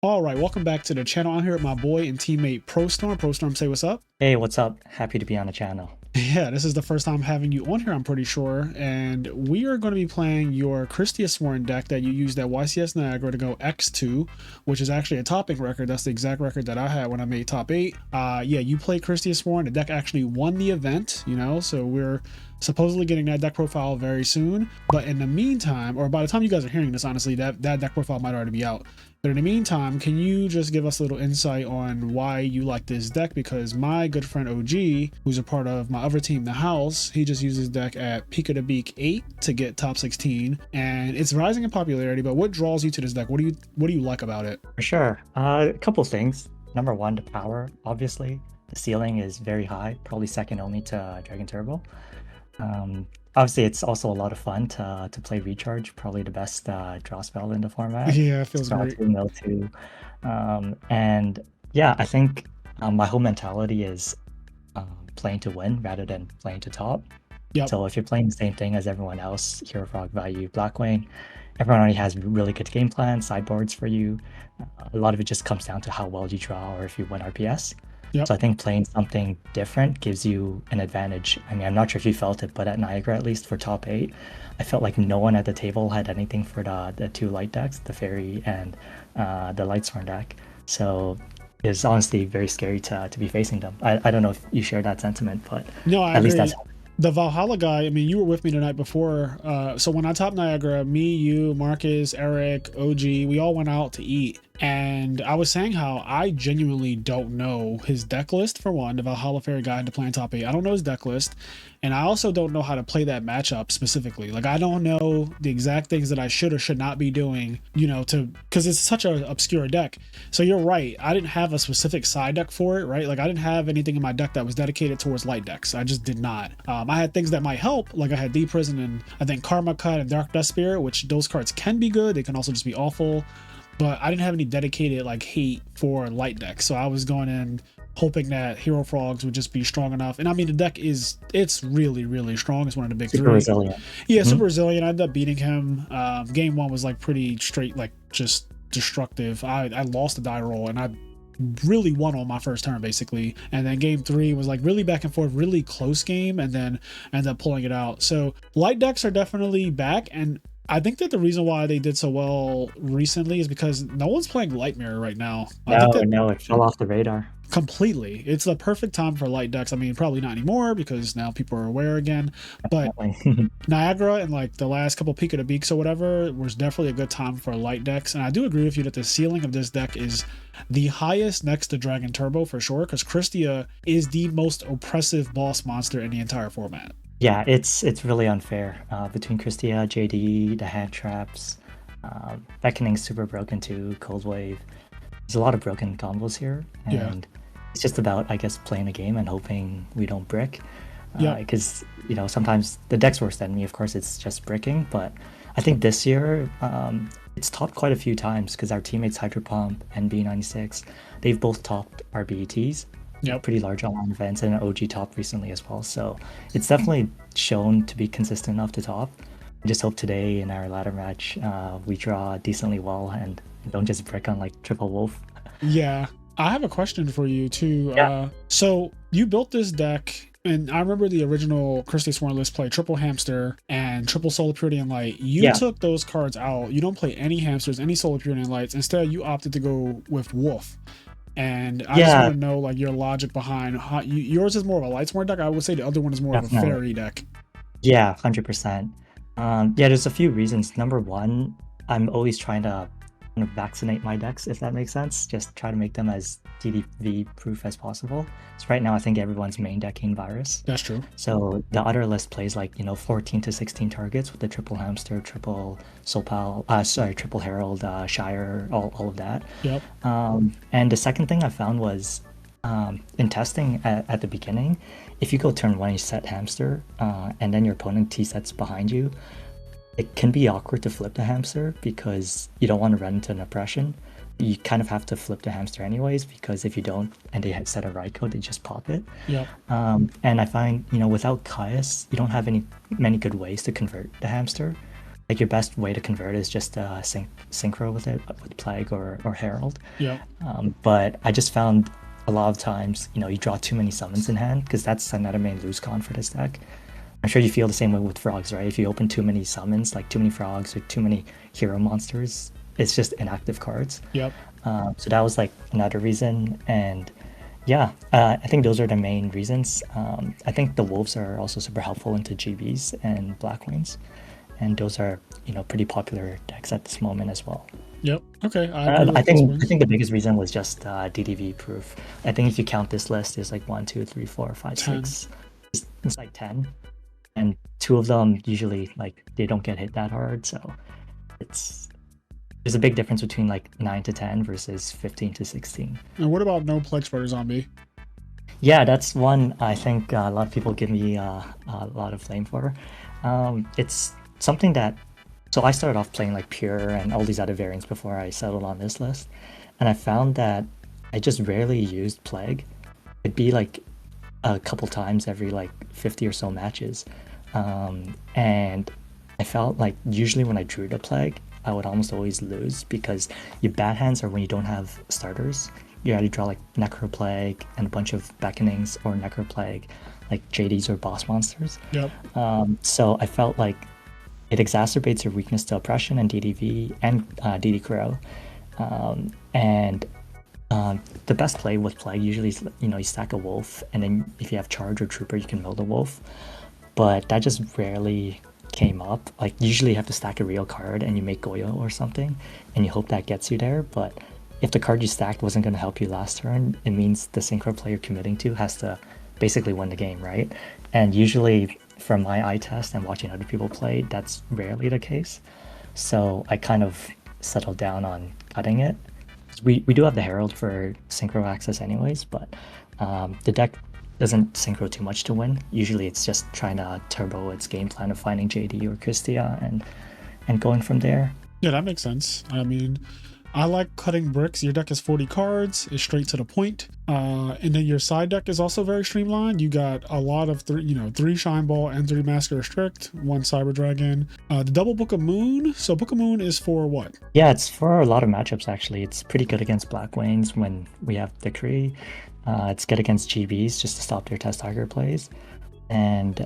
All right, welcome back to the channel. I'm here with my boy and teammate ProStorm. ProStorm, say what's up. Hey, what's up? Happy to be on the channel. Yeah, this is the first time having you on here, I'm pretty sure. And we are going to be playing your KristyaSworn deck that you used at YCS Niagara to go X2, which is actually a topping record. That's the exact record that I had when I made top 8. Yeah, you played KristyaSworn. The deck actually won the event, so we're supposedly getting that deck profile very soon. But in the meantime, or by the time you guys are hearing this, honestly, that deck profile might already be out. But in the meantime, can you just give us a little insight on why you like this deck? Because my good friend OG, who's a part of my other team, The House, he just uses deck at Peak of the Beak 8 to get top 16, and it's rising in popularity. But what draws you to this deck? What do you like about it? For sure. A couple things. Number one, the power. Obviously, the ceiling is very high, probably second only to Dragon Turbo. Obviously, it's also a lot of fun to play Recharge, probably the best draw spell in the format. Yeah, it feels Draw great. 2, mill 2. And yeah, I think my whole mentality is playing to win rather than playing to top. Yep. So if you're playing the same thing as everyone else, Hero Frog Value, Blackwing, everyone already has really good game plans, sideboards for you. A lot of it just comes down to how well you draw or if you win RPS. Yep. So I think playing something different gives you an advantage. I mean, I'm not sure if you felt it, but at Niagara, at least for top 8, I felt like no one at the table had anything for the two light decks, the Fairy and the Lightsworn deck. So it's honestly very scary to be facing them. I don't know if you share that sentiment, but No, I at least that's agree. The Valhalla guy, I mean, you were with me the night before. So when I topped Niagara, me, you, Marcus, Eric, OG, we all went out to eat. And I was saying how I genuinely don't know his deck list, for one. The Valhalla Fairy guy had to play in top 8. I don't know his deck list. And I also don't know how to play that matchup specifically. Like, I don't know the exact things that I should or should not be doing, because it's such an obscure deck. So you're right. I didn't have a specific side deck for it, right? Like, I didn't have anything in my deck that was dedicated towards light decks. I just did not. I had things that might help, like I had Deep Prison and I think Karma Cut and Dark Death Spirit, which those cards can be good. They can also just be awful. But I didn't have any dedicated like hate for light decks. So I was going in hoping that Hero Frogs would just be strong enough. And I mean, the deck it's really, really strong. It's one of the big super three. resilient. Yeah, Mhm. super resilient. I ended up beating him. Game 1 was like pretty straight, like just destructive. I lost the die roll and I really won on my first turn basically, and then game 3 was like really back and forth, really close game, and then ended up pulling it out. So light decks are definitely back, and I think that the reason why they did so well recently is because no one's playing Light Mirror right now. I think that No, it fell off the radar. completely, it's the perfect time for light decks. I mean, probably not anymore because now people are aware again, but Definitely. Niagara and like the last couple Peak of the Beaks or whatever was definitely a good time for light decks. And I do agree with you that the ceiling of this deck is the highest next to Dragon Turbo for sure, because Kristya is the most oppressive boss monster in the entire format. Yeah, it's really unfair between Kristya, JD, the hand traps. Beckoning's super broken too. Cold Wave. There's a lot of broken combos here, Yeah. and it's just about, I guess, playing the game and hoping we don't brick. Yeah. Because sometimes the deck's worse than me. Of course, it's just bricking, but I think this year it's topped quite a few times because our teammates Hydro Pump and B96, they've both topped our BETs. Yep. Pretty large online events, and an OG top recently as well. So it's definitely shown to be consistent enough to top. I just hope today in our ladder match we draw decently well and don't just brick on like triple wolf. Yeah. I have a question for you too. Yeah. So you built this deck, and I remember the original KristyaSworn list play triple hamster and triple solar purity and light. You Yeah. took those cards out. You don't play any hamsters, any solar purity and lights. Instead, you opted to go with wolf. And I just Yeah, want to know like your logic behind how yours is more of a Lightsworn deck. I would say the other one is more of a definitely. fairy deck. Yeah, 100%. Yeah, there's a few reasons. Number one, I'm always trying to kind of vaccinate my decks, if that makes sense. Just try to make them as DDV proof as possible. So right now, I think everyone's main decking Virus. That's true. So the other list plays like 14 to 16 targets with the triple hamster, triple soul triple herald, Shire, all of that. Yep. And the second thing I found was in testing at the beginning, if you go turn 1, you set hamster, and then your opponent T sets behind you, it can be awkward to flip the hamster because you don't want to run into an oppression. You kind of have to flip the hamster anyways, because if you don't and they set a right code, they just pop it. Yep. And I find, without Caius, you don't have many good ways to convert the hamster. like your best way to convert is just synchro with it with Plague or Herald. Yeah. But I just found a lot of times, you draw too many summons in hand because that's another main lose con for this deck. I'm sure you feel the same way with frogs, right? If you open too many summons, like too many frogs or too many hero monsters, it's just inactive cards. Yep. So that was like another reason. And yeah, I think those are the main reasons. I think the wolves are also super helpful into GBs and Blackwings. And those are, pretty popular decks at this moment as well. Yep. Okay. I agree with I those think ones. I think the biggest reason was just DDV proof. I think if you count this list, there's like 1, 2, 3, 4, 5, 10. 6. It's like 10, and 2 of them usually like they don't get hit that hard. So there's a big difference between like 9 to 10 versus 15 to 16. And what about no Plague Spreader Zombie? Yeah, that's one I think a lot of people give me a lot of flame for. It's something that, so I started off playing like Pure and all these other variants before I settled on this list, and I found that I just rarely used Plague. It'd be like a couple times every like 50 or so matches, and I felt like usually when I drew the Plague, I would almost always lose because your bad hands are when you don't have starters. You either draw like Necro Plague and a bunch of Beckonings, or Necro Plague, like JDs or boss monsters. Yep. So I felt like it exacerbates your weakness to oppression and DDV and DD Crow. And the best play with Plague usually is, you stack a wolf, and then if you have charge or trooper, you can mill the wolf. But that just rarely came up. Like usually you have to stack a real card and you make Yugioh or something, and you hope that gets you there. But if the card you stacked wasn't going to help you last turn, it means the synchro play you're committing to has to basically win the game, right? And usually from my eye test and watching other people play, that's rarely the case. So I kind of settled down on cutting it. We do have the Herald for synchro access anyways, but the deck doesn't synchro too much to win. Usually it's just trying to turbo its game plan of finding JD or Kristya and going from there. Yeah, that makes sense. I mean, I like cutting bricks. Your deck is 40 cards, it's straight to the point. And then your side deck is also very streamlined. You got a lot of 3 Shine Ball and 3 Master Restrict, 1 Cyber Dragon. The double Book of Moon. So Book of Moon is for what? Yeah, it's for a lot of matchups actually. It's pretty good against Blackwings when we have Decree. It's good against GBs just to stop their Test Tiger plays. And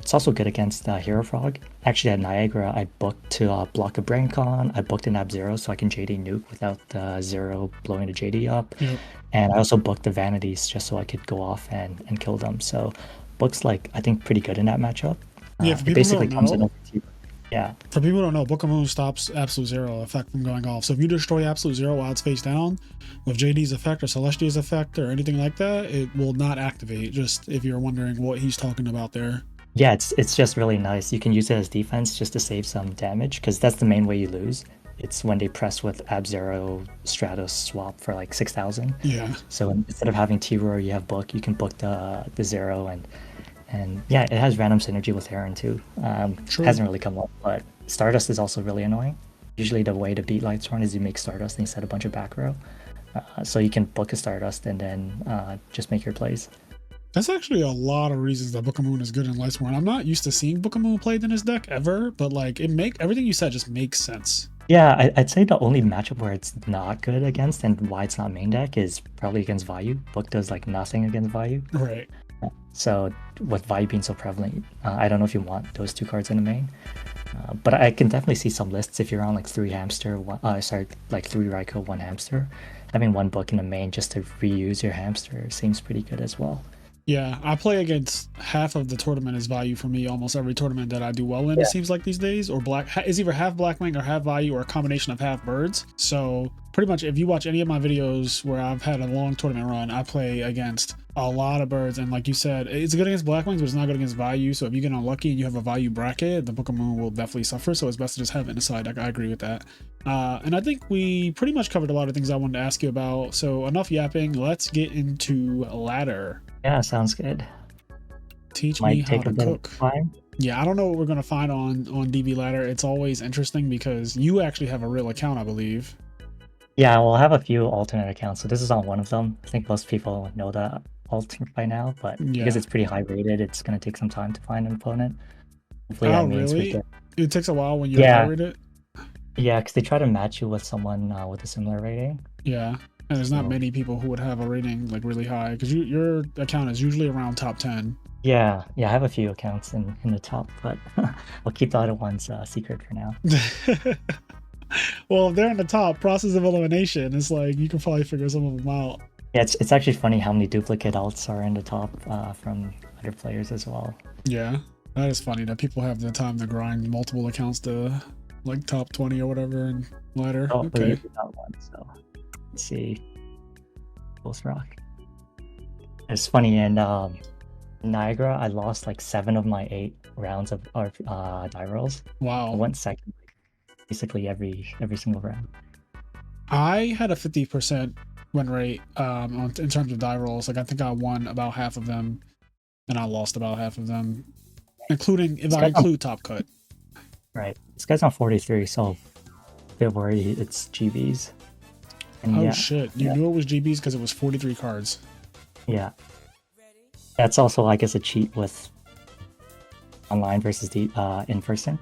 it's also good against Hero Frog. Actually, at Niagara, I booked to block a BrainCon. I booked an Ab-Zero so I can JD nuke without the Zero blowing the JD up. Yep. And I also booked the Vanities just so I could go off and kill them. So Book's like, I think, pretty good in that matchup. Yeah, for it people basically who don't comes know, in over to you. Yeah. For people who don't know, Book of Moon stops Absolute Zero effect from going off. So if you destroy Absolute Zero while it's face down with JD's effect or Celestia's effect or anything like that, it will not activate. Just if you're wondering what he's talking about there. Yeah, it's just really nice. You can use it as defense just to save some damage, because that's the main way you lose. It's when they press with Ab-Zero Stratos swap for like 6,000. Yeah. So instead of having T-Roar, you have Book. You can book the Zero, and yeah, it has random synergy with Heron too. True. Hasn't really come up, but Stardust is also really annoying. Usually the way to beat Lightsworn is you make Stardust and you set a bunch of back row. So you can book a Stardust and then just make your plays. That's actually a lot of reasons that Book of Moon is good in Lightsworn. I'm not used to seeing Book of Moon played in his deck ever, but like everything you said just makes sense. Yeah, I'd say the only matchup where it's not good against and why it's not main deck is probably against Vayu. Book does like nothing against Vayu. Right. So with Vayu being so prevalent, I don't know if you want those 2 cards in the main. But I can definitely see some lists if you're on like 3 hamster, like 3 Raikou, 1 hamster. Having 1 book in the main just to reuse your hamster seems pretty good as well. Yeah, I play against half of the tournament is Value for me. Almost every tournament that I do well in, It seems like these days, or is either half Blackwing or half Value or a combination of half birds. So pretty much if you watch any of my videos where I've had a long tournament run, I play against a lot of birds. And like you said, it's good against Blackwings, but it's not good against Value. So if you get unlucky and you have a Value bracket, the Book of Moon will definitely suffer. So it's best to just have it in the side. I agree with that. And I think we pretty much covered a lot of things I wanted to ask you about. So enough yapping. Let's get into ladder. Yeah, sounds good. Teach Might me how take to a bit cook. of time. Yeah, I don't know what we're gonna find on DB Ladder. It's always interesting because you actually have a real account, I believe. Yeah, we'll have a few alternate accounts. So this is on one of them. I think most people know the alternate by now, but because it's pretty high rated, it's going to take some time to find an opponent. Hopefully that means we Really? get... It takes a while when you high Yeah, rate it. yeah, because they try to match you with someone with a similar rating. Yeah. And there's not So many people who would have a rating like really high because your account is usually around top 10. yeah, yeah, I have a few accounts in the top, but I'll keep the other ones secret for now. Well, if they're in the top, process of elimination, it's like you can probably figure some of them out. Yeah, it's actually funny how many duplicate alts are in the top from other players as well. Yeah. That is funny that people have the time to grind multiple accounts to like top 20 or whatever and ladder. Oh, we Okay. got one, so let's see. Ghost Rock. It's funny, in Niagara, I lost like 7 of my 8 rounds of die rolls. I Wow. went second basically every single round. I had a 50% win rate in terms of die rolls. Like I think I won about half of them and I lost about half of them, including if I include top cut. Right. This guy's on 43, so a bit worried it's GBs. And Oh yeah, shit. You knew it was GBs because it was 43 cards. yeah. That's also, I guess, a cheat with online versus the in person.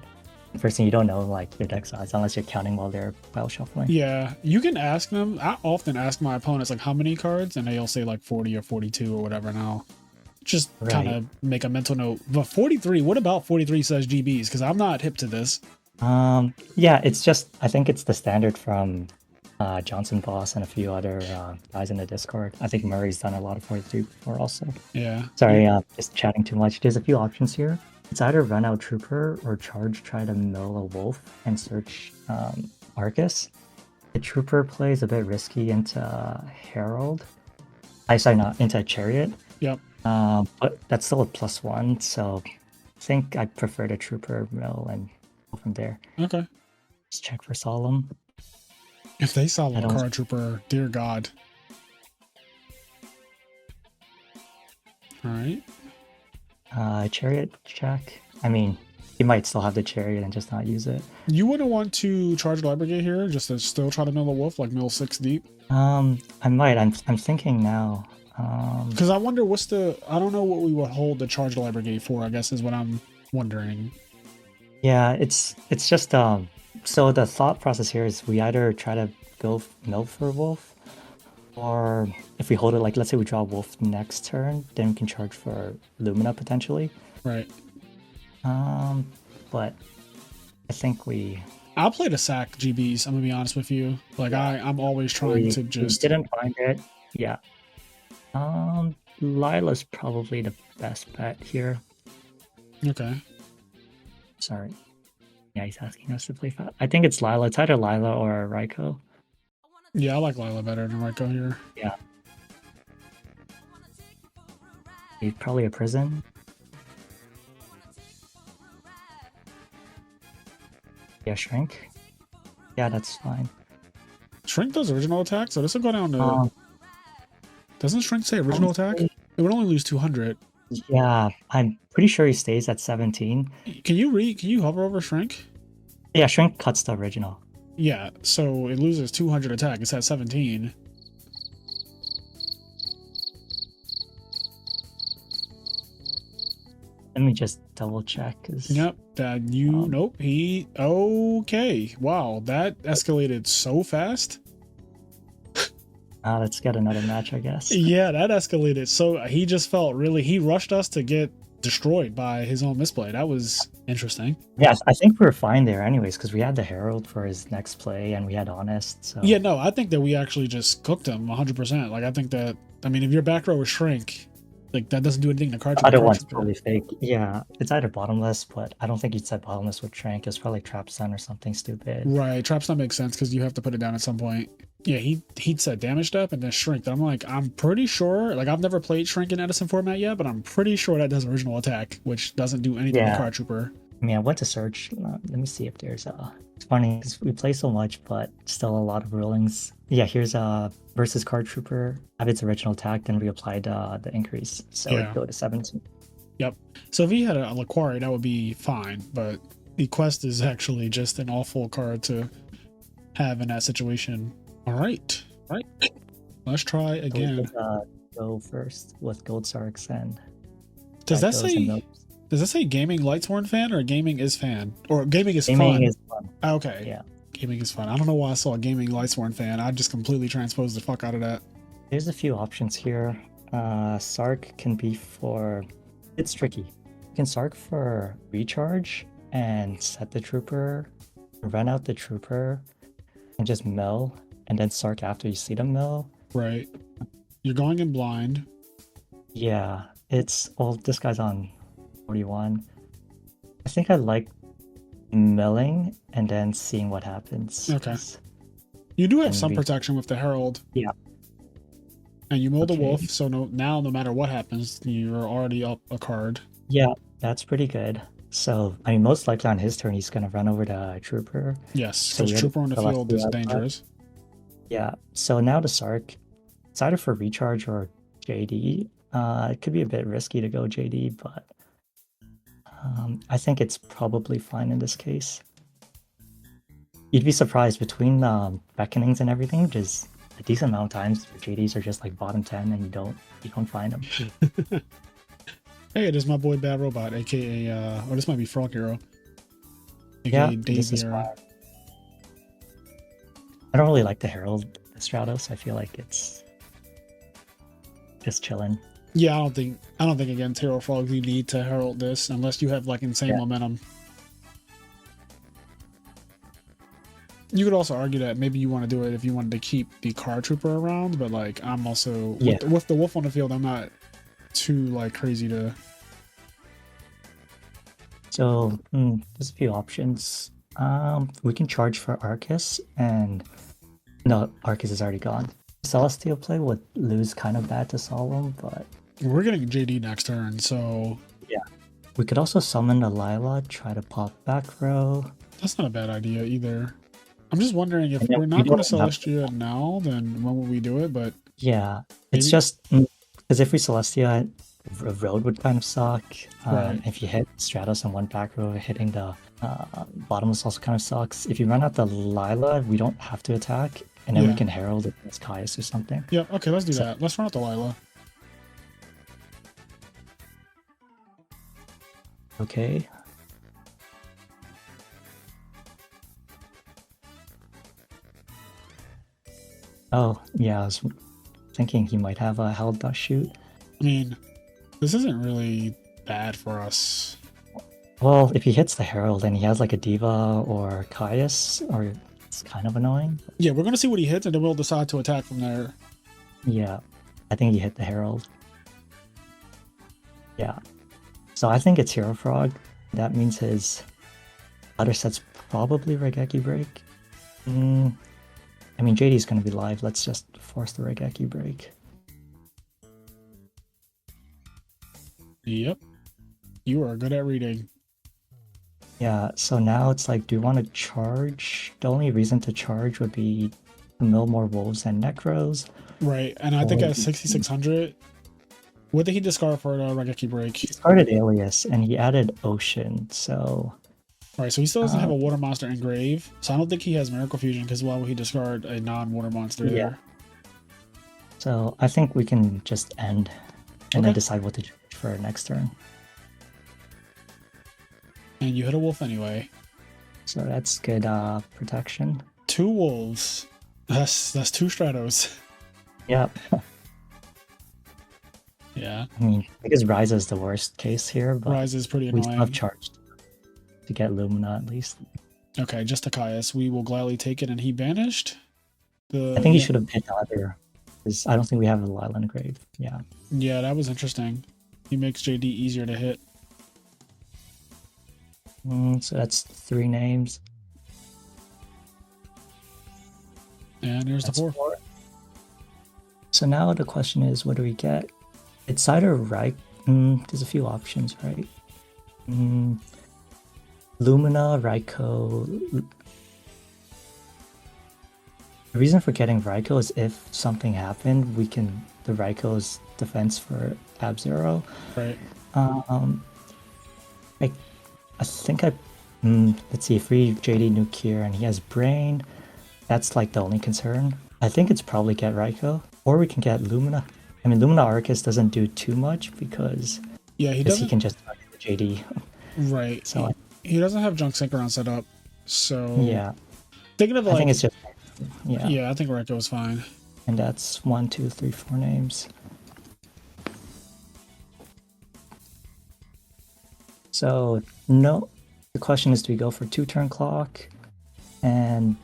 In person, you don't know like their deck size unless you're counting while they're file shuffling. Yeah, you can ask them. I often ask my opponents like how many cards, and they'll say like 40 or 42 or whatever. Now, just Right. kind of make a mental note. But 43, what about 43 says GBs? Because I'm not hip to this. Yeah, it's just, I think it's the standard from Johnson Boss and a few other guys in the Discord. I think Murray's done a lot of 43 before also. Yeah. Sorry, just chatting too much. There's a few options here. It's either run out Trooper or charge, try to mill a Wolf and search Arcus. The Trooper play is a bit risky into Herald. Sorry, not into Chariot. Yep. But that's still a +1, so I think I prefer the Trooper mill and go from there. Okay. Let's check for Solemn. If they saw I a don't- card trooper, dear God. All right. Chariot check. I mean, you might still have the Chariot and just not use it. You wouldn't want to charge Light Brigade here just to still try to mill a wolf, like mill 6 deep? I might. I'm thinking now. Because I wonder I don't know what we would hold the charge Light Brigade for, I guess is what I'm wondering. Yeah, it's just so the thought process here is we either try to go mill for Wolf, or if we hold it, like let's say we draw Wolf next turn, then we can charge for Lumina potentially. Right. But I think I'll play the sack GBs, I'm gonna be honest with you. Like I'm always trying to just we didn't find it. Yeah. Lila's probably the best bet here. Okay. Sorry. Yeah, he's asking us to play fast. I think it's Lila. It's either Lila or Raiko. Yeah, I like Lila better than Raiko here. Yeah. He's probably a prison. Yeah, Shrink. Yeah, that's fine. Shrink does original attack, so this will go down to... Doesn't Shrink say original attack? It would only lose 200. Yeah, I'm pretty sure he stays at 17. Can you hover over Shrink? Yeah, Shrink cuts the original. Yeah, so it loses 200 attack. It's at 17. Let me just double check. Yep, nope, okay. Wow, that escalated so fast. Let's get another match, I guess. Yeah, that escalated. So he just felt he rushed us to get destroyed by his own misplay. That was interesting. Yeah, I think we were fine there anyways, because we had the Herald for his next play and we had Honest. So. Yeah, no, I think that we actually just cooked him 100%. Like, I think that, I mean, if your back row is Shrink, like, that doesn't do anything to card. The other one's probably fake. Yeah, it's either bottomless, but I don't think you'd set bottomless with Shrink. It's probably Trap Stun or something stupid. Right, Trap Stun makes sense because you have to put it down at some point. Yeah, he'd set damage step and then Shrink. I'm like, I'm pretty sure, like, I've never played Shrink in Edison format yet, but I'm pretty sure that does original attack, which doesn't do anything to Card Trooper. I mean, I went to search. Let me see if there's it's funny because we play so much, but still a lot of rulings. Yeah, here's versus Card Trooper. Have its original attack, then we applied the increase, so it'd go to 17. Yep. So if he had a Laquari, that would be fine, but the quest is actually just an awful card to have in that situation. All right. Let's try again. Go first with Gold Sarks and. Does that say? Does it say gaming Lightsworn fan or gaming is fan? Or gaming is Gaming fun? is fun. Okay. Yeah. Gaming is fun. I don't know why I saw a gaming Lightsworn fan. I just completely transposed the fuck out of that. There's a few options here. Sark can be for... It's tricky. You can Sark for recharge and set the trooper, run out the trooper, and just mill, and then Sark after you see them mill. Right. You're going in blind. Yeah, it's... Well, this guy's on 41. I think I like milling and then seeing what happens. Okay. You do have And some we- protection with the Herald. Yeah. And you mill the Okay. wolf, so now no matter what happens, you're already up a card. Yeah, that's pretty good. So, I mean, most likely on his turn, he's going to run over to Trooper. Yes, So because we had Trooper on the Celestia field is outside. dangerous. Yeah, so now the Sark, it's either for recharge or JD. It could be a bit risky to go JD, but I think it's probably fine in this case. You'd be surprised between beckonings and everything. There's a decent amount of times your JDs are just like bottom 10 and you don't find them. Hey, it is my boy Bad Robot, aka or this might be Frog Hero. Yeah, AKA Dave this is here. why. I don't really like the Herald Stratos. I feel like it's just chilling. Yeah, I don't think against Hero Frogs you need to herald this unless you have like insane Yeah. momentum. You could also argue that maybe you want to do it if you wanted to keep the car trooper around, but like I'm also Yeah. with the wolf on the field, I'm not too like crazy to. So there's a few options. We can charge for Arcus, and no, Arcus is already gone. Celestial play would lose kind of bad to Solemn, but We're getting JD next turn, so we could also summon a Lila, try to pop back row. that's not a bad idea either. I'm just wondering if And then we're we not going to don't have- Celestia now, then when will we do it? But Yeah, it's Maybe- just because if we Celestia, road would kind of suck. Right. If you hit Stratos and one back row, hitting the bottomless also kind of sucks. If you run out the Lila, we don't have to attack, and then Yeah. we can herald it as Caius or something. yeah, okay, let's do So- that. Let's run out the Lila. Okay. Oh, yeah, I was thinking he might have a held dust shoot. I mean, this isn't really bad for us. Well, if he hits the Herald and he has like a Diva or Caius, or it's kind of annoying. Yeah, we're going to see what he hits, and then we'll decide to attack from there. Yeah, I think he hit the Herald. Yeah. So I think it's Hero Frog. That means his other set's probably Regeki Break. I mean, JD's going to be live. Let's just force the Regeki Break. Yep. You are good at reading. Yeah, so now it's like, do you want to charge? The only reason to charge would be to mill more wolves and necros. Right, and I think Or- at 6,600, what did he discard for the Regeki Break? He started Alias and he added Ocean, so Right, so he still doesn't have a water monster engrave, so I don't think he has Miracle Fusion, because why would he discard a non-water monster Yeah. there? so I think we can just end and then Okay. decide what to do for next turn. And you hit a wolf anyway. So that's good protection. 2 wolves. That's 2 Stratos. Yeah, Yeah, I mean, I guess Ryza is the worst case here, but Rise is pretty we still have annoying. charged to get Lumina at least. Okay, just to Caius. We will gladly take it, and he banished. I think he should have hit other, because I don't think we have a Lila engrave. Yeah. Yeah, that was interesting. He makes JD easier to hit. So that's 3 names. And here's That's the 4. 4. So now the question is, what do we get? It's either right. There's a few options, right? Lumina, Raikou. The reason for getting Raikou is if something happened, we can the Raikou's defense for Ab Zero. Right. I think let's see, free JD Nuke here, and he has Brain. That's like the only concern. I think it's probably get Raikou, or we can get Lumina. I mean, Lumina Arcus doesn't do too much because Yeah, he he doesn't. can just target JD. Right. So He doesn't have junk synchron set up. So yeah, thinking of I think it's just yeah, I think Rekko is fine. And that's 1, 2, 3, 4 names. So no, the question is, do we go for 2-turn clock? And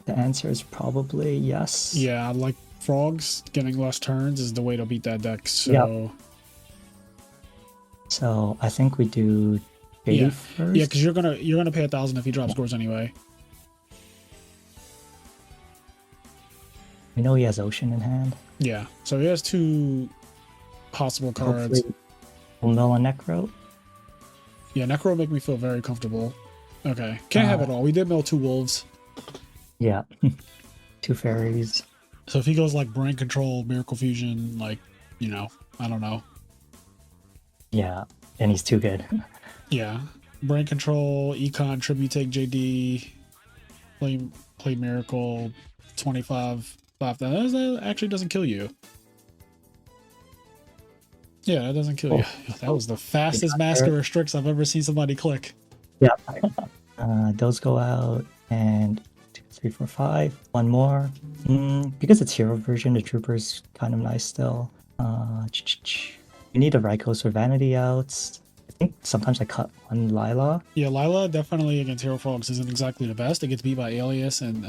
the answer is probably yes. Yeah, like frogs getting less turns is the way to beat that deck. So Yep. So I think we do JD first. Yeah, because you're gonna pay 1,000 if he drops scores anyway. We know he has Ocean in hand. Yeah, so he has 2 possible cards. Hopefully we'll mill a Necro. Yeah, Necro will make me feel very comfortable. Okay, can't have it all. We did mill 2 wolves. Yeah, 2 fairies. So if he goes like Brain Control, Miracle Fusion, like, you know, I don't know. Yeah, and he's too good. Yeah, Brain Control, Econ, Tribute Take JD, play Miracle, 25. That actually doesn't kill you. Yeah, that doesn't kill you. That was the fastest Master Restricts I've ever seen somebody click. Yeah. Those go out, and 2, 3, 4, 5. One more. Because it's hero version, the Trooper's kind of nice still. You need a Rykos or Vanity outs. I think sometimes I cut one Lila. Yeah, Lila definitely against Hero Frogs isn't exactly the best. It gets beat by Alias and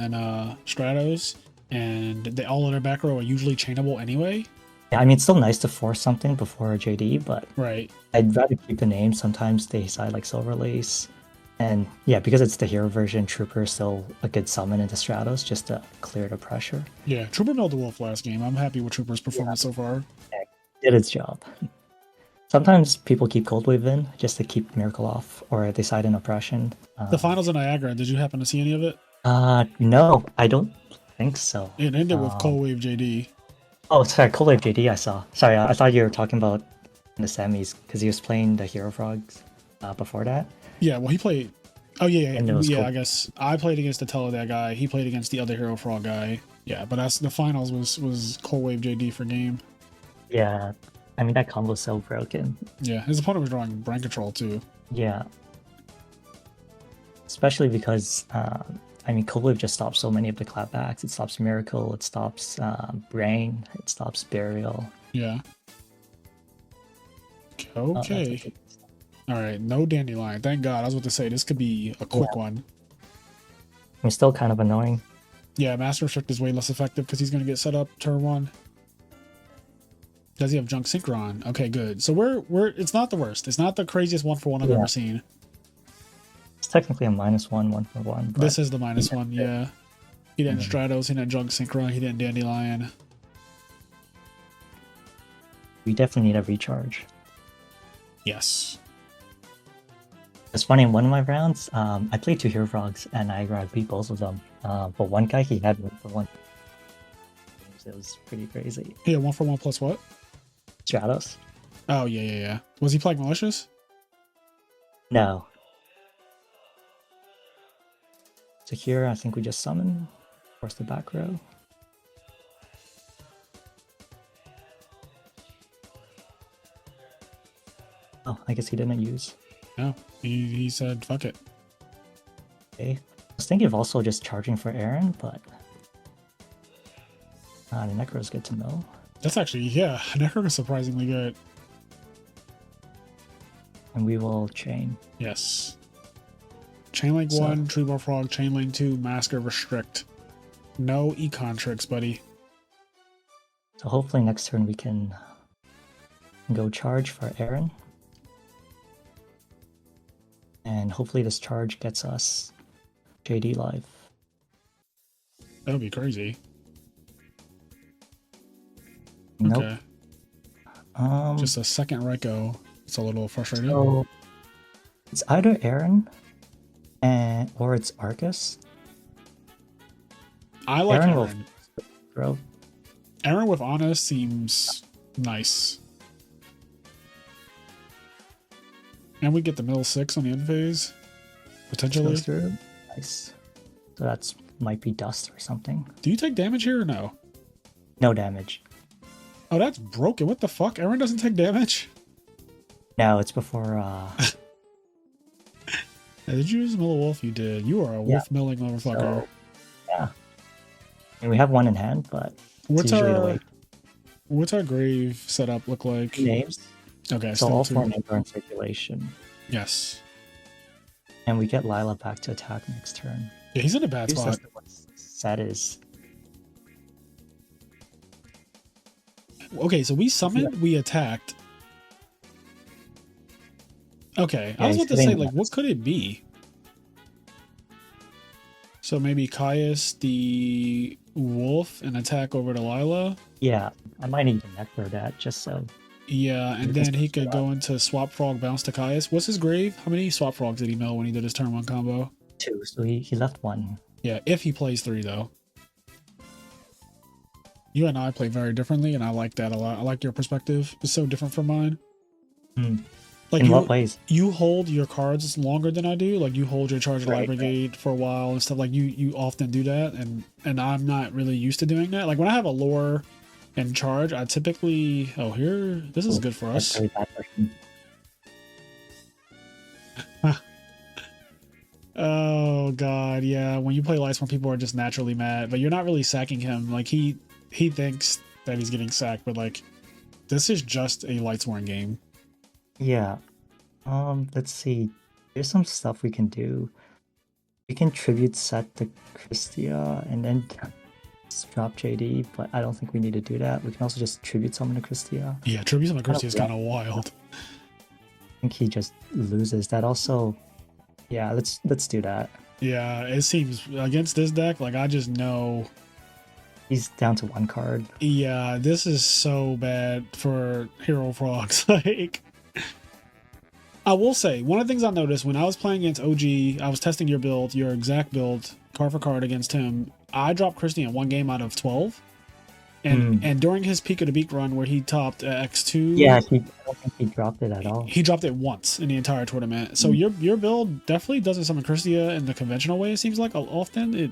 Stratos, and all of their back row are usually chainable anyway. Yeah, I mean, it's still nice to force something before a JD, but right. I'd rather keep the name. Sometimes they side like Silver Lace. And yeah, because it's the hero version, Trooper is still a good summon into Stratos just to clear the pressure. Yeah, Trooper milled the Wolf last game. I'm happy with Trooper's performance so far. Yeah, did its job. Sometimes people keep Cold Wave in just to keep Miracle off, or they side in Oppression. The finals of Niagara, did you happen to see any of it? No, I don't think so. It ended with Cold Wave JD. Oh, sorry, Cold Wave JD I saw. Sorry, I thought you were talking about in the semis, because he was playing the Hero Frogs before that. Yeah, well, he played... Oh, yeah. Cool. I guess I played against the Teledat guy. He played against the other Hero Frog guy. Yeah, but that's the finals was Cold Wave JD for game. Yeah, I mean, that combo's so broken. Yeah, his opponent was drawing Brain Control, too. Yeah. Especially because, I mean, Cold Wave just stops so many of the clapbacks. It stops Miracle, it stops Brain, it stops Burial. Yeah. Okay. All right, no Dandelion. Thank God. I was about to say, this could be a quick one. I'm still kind of annoying. Yeah, Master Restrict is way less effective because he's going to get set up turn 1. Does he have Junk Synchron? Okay, good. So we're it's not the worst. It's not the craziest 1-for-1 I've ever seen. It's technically a -1, 1-for-1. This is the -1, yeah. He didn't Stratos, he didn't Junk Synchron, he didn't Dandelion. We definitely need a recharge. Yes. It's funny, in one of my rounds, I played 2 Hero Frogs and I beat both of them. But one guy, he had 1-for-1. It was pretty crazy. Yeah, 1-for-1 plus what? Stratos. Oh, yeah. Was he playing Malicious? No. So here, I think we just summon, force the back row. Oh, I guess he didn't use. No, he said, fuck it. Okay. I was thinking of also just charging for Aaron, but the Necro's good to know. That's actually, yeah, Necro is surprisingly good. And we will chain. Yes. Chainlink 1, Treebar Frog, Chainlink 2, Masker Restrict. No econ tricks, buddy. So hopefully next turn we can go charge for Aaron. And hopefully this charge gets us JD live. That would be crazy. Nope. Okay. Just a second Ryko. It's a little frustrating. So it's either Aaron or it's Arcus. I like Aaron. Bro. Aaron with Honest seems nice. And we get the middle 6 on the end phase. Potentially. Nice. So that's might be dust or something. Do you take damage here or no? No damage. Oh, that's broken. What the fuck? Aaron doesn't take damage? No, it's before Did you use Mill a Wolf? You did. You are a Yeah. wolf milling motherfucker. So yeah, and we have one in hand, but it's What's usually the our way. what's our grave setup look like? Names. Okay, So still all two. 4 names are in circulation, Yes. and we get Lila back to attack next turn. Yeah, he's in a bad Who spot. says what set is? Okay, so we summoned, we attacked. Okay, I Yeah, was he's about to say, hitting like, what could it be? So maybe Caius the wolf and attack over to Lila. Yeah, I might need to necro that just so. Yeah, and We can then he switch could it go up. into Swap Frog, bounce to Caius. What's his grave? How many Swap Frogs did he mill when he did his turn 1 combo? 2, so he left 1. Yeah, if he plays 3, though. You and I play very differently, and I like that a lot. I like your perspective. It's so different from mine. Like In what ways? you hold your cards longer than I do. Like you hold your Charge of Light Brigade for a while and stuff. Like you often do that, and I'm not really used to doing that. Like when I have a lore and charge, I typically this is good for That's us. very bad question. Oh god, yeah. When you play Lightsworn, people are just naturally mad, but you're not really sacking him. Like he thinks that he's getting sacked, but like this is just a Lightsworn game. Yeah. Let's see. There's some stuff we can do. We can tribute set to Kristya and then drop JD, but I don't think we need to do that. We can also just tribute summon to Kristya. Yeah, tribute on Kristya is kind of wild. I think he just loses. That also, yeah. Let's do that. Yeah, it seems against this deck, like I just know. He's down to 1 card. Yeah, this is so bad for Hero Frogs. Like, I will say, one of the things I noticed when I was playing against OG, I was testing your build, your exact build, card for card against him. I dropped Kristya in 1 game out of 12. And during his Peak of the Beak run where he topped X2. Yeah, I don't think he dropped it at all. He dropped it once in the entire tournament. So your build definitely doesn't summon Kristya in the conventional way, it seems like often.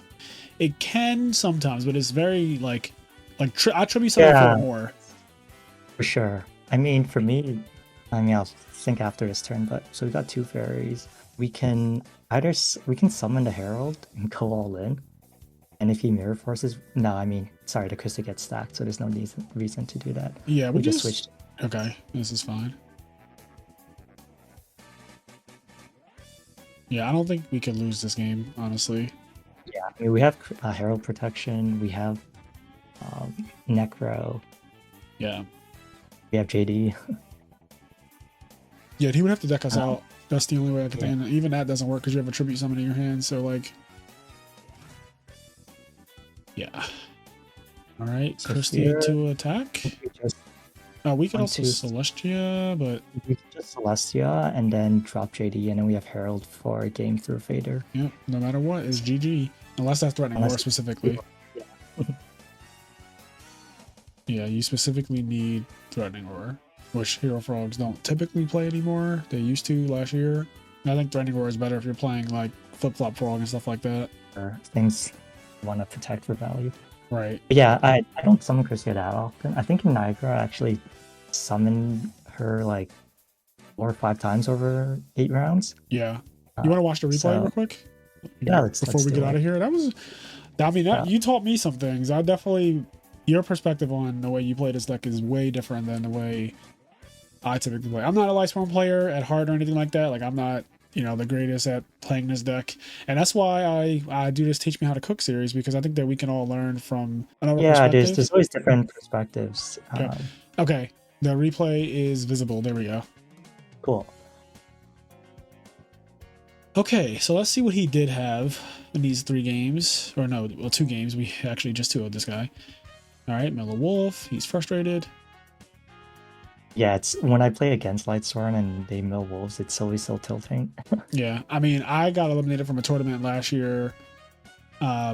It can sometimes, but it's very like I tribute summon for it more. For sure. I mean, for me, I'll think after this turn, but so we got 2 fairies. We can summon the Herald and go all in. And if he mirror forces, the Kristya gets stacked, so there's no reason to do that. Yeah, we just switched. Okay, this is fine. Yeah, I don't think we can lose this game, honestly. Yeah, I mean, we have Herald protection, we have Necro. Yeah. We have JD. Yeah, he would have to deck us out. That's the only way I can think. Even that doesn't work because you have a tribute summon in your hand. So like, yeah. All right, so Kristya to attack. We could also Celestia, but we could just Celestia and then drop JD, and then we have Herald for a game through Fader. Yep, no matter what, is GG. Unless that's threatening war specifically. Yeah. Yeah, you specifically need threatening roar, which Hero Frogs don't typically play anymore. They used to last year. I think threatening roar is better if you're playing like flip-flop frog and stuff like that. Or things you want to protect for value. Right. But yeah, I don't summon Kristya that often. I think in Niagara I actually summoned her like 4 or 5 times over 8 rounds. Yeah. You want to watch the replay real quick? Yeah, before we get out of here. You taught me some things. I definitely, your perspective on the way you play this deck is way different than the way I typically play. I'm not a Lightsworn player at heart or anything like that. Like I'm not, the greatest at playing this deck, and that's why I do this Teach Me How to Cook series, because I think that we can all learn from another perspective. There's always different perspectives. Okay, the replay is visible. There we go. Cool. Okay, so let's see what he did have in these 3 games. Or no, well, 2 games. We actually just 2-0'd this guy. All right, Miller Wolf. He's frustrated. Yeah, it's when I play against Lightsworn and they mill wolves, it's always so tilting. Yeah, I mean, I got eliminated from a tournament last year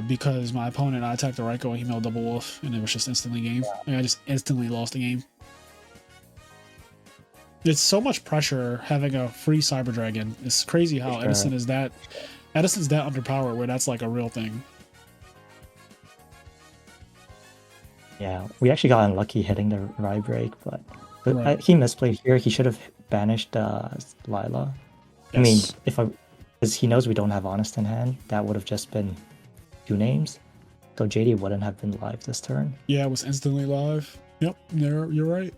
because my opponent, I attacked the Raiko and he milled double wolf, and it was just instantly game. Yeah. I just instantly lost the game. It's so much pressure having a free Cyber Dragon. It's crazy how Edison is that. Edison's that underpowered where that's like a real thing. Yeah, we actually got unlucky hitting the Rye Break, but Right. He misplayed here. He should have banished Lila. Yes. I mean, if I because he knows we don't have Honest in hand. That would have just been 2 names. So JD wouldn't have been live this turn. Yeah, it was instantly live. Yep, you're right.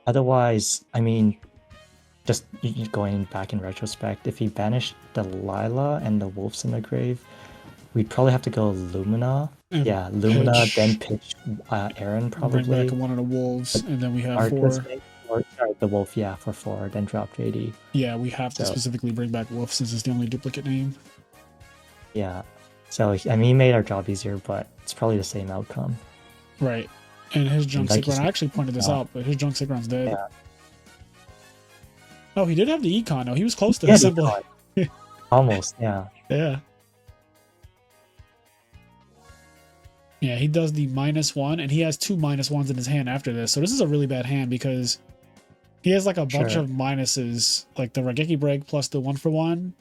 Otherwise, I mean, just going back in retrospect, if he banished the Lila and the Wolves in the grave, we'd probably have to go Lumina. And yeah, Lumina, pitch, then pitch Aaron probably. Bring back one of the Wolves, and then we have Arcus, 4. Or sorry, the Wolf, yeah, for 4, then drop JD. Yeah, we have to specifically bring back Wolf since it's the only duplicate name. Yeah. So, I mean, he made our job easier, but it's probably the same outcome. Right. And his junk like Sick Run, I actually pointed this out, but his junk Sick Run's dead. Yeah. Oh, he did have the econ, though. He was close to the symbol. Almost, yeah. Yeah. Yeah, he does the -1, and he has 2 -1s in his hand after this. So this is a really bad hand because he has like a bunch of minuses, like the Raigeki break plus the 1-for-1.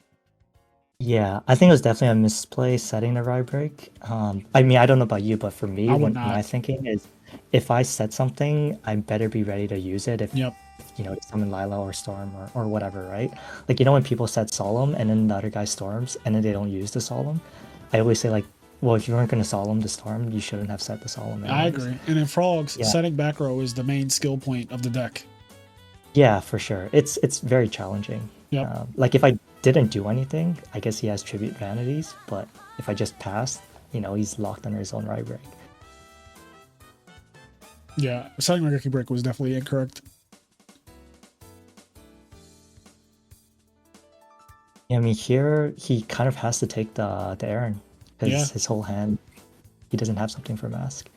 Yeah, I think it was definitely a misplay setting the rye break. I mean, I don't know about you, but for me, my thinking is if I set something, I better be ready to use it if, you know, summon Lila or Storm or whatever, right? Like, you know, when people set Solemn and then the other guy storms and then they don't use the Solemn, I always say, like, well, if you weren't going to Solemn the Storm, you shouldn't have set the Solemn anyways. I agree. And in Frogs, setting back row is the main skill point of the deck. Yeah, for sure. It's very challenging. Yep. Like, if I didn't do anything, I guess he has Tribute Vanities, but if I just passed, you know, he's locked under his own rye break. Yeah, setting Raigeki break was definitely incorrect. Yeah, I mean, here he kind of has to take the Aaron because his whole hand, he doesn't have something for mask.